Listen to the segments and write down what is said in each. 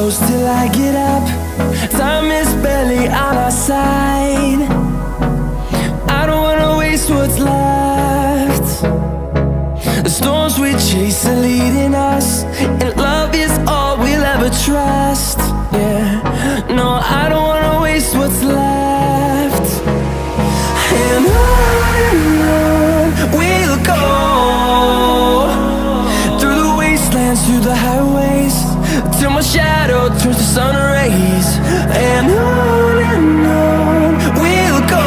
close till I get up. Time is barely on our side. I don't wanna waste what's left. The storms we chase are leading us, and love is all we'll ever trust. Yeah, no, I don't wanna waste what's left. And on we'll go, through the wastelands, through the highways, till my shadow turns to sun rays. And on we'll go,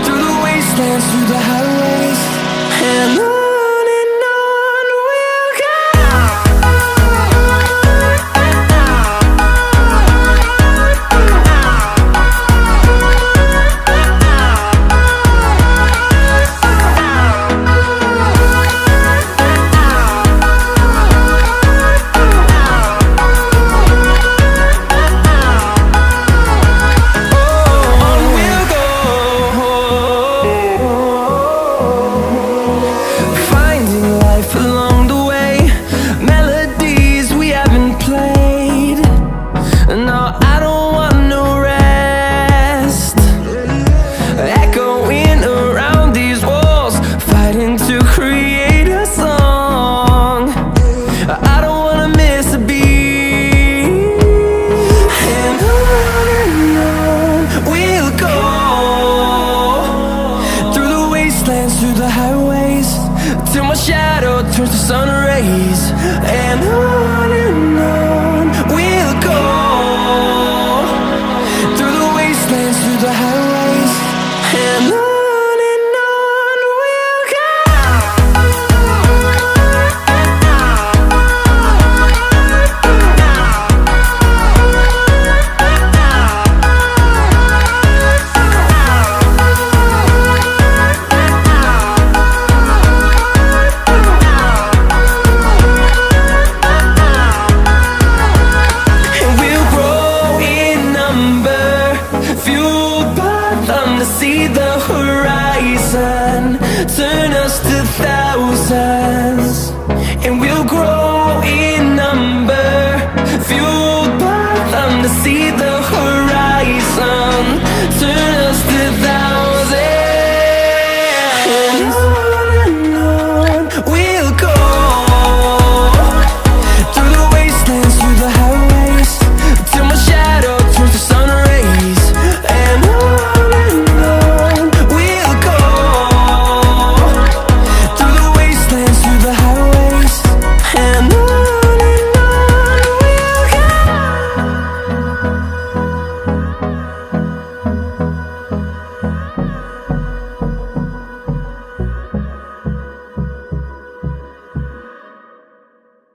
through the wastelands, through the highways, and on. Through the highways, till my shadow turns to sun rays. And on we'll go, through the wastelands, through the highways, and on. See the horizon turn us to thousands, and we'll grow in number, fueled by them to see the horizon.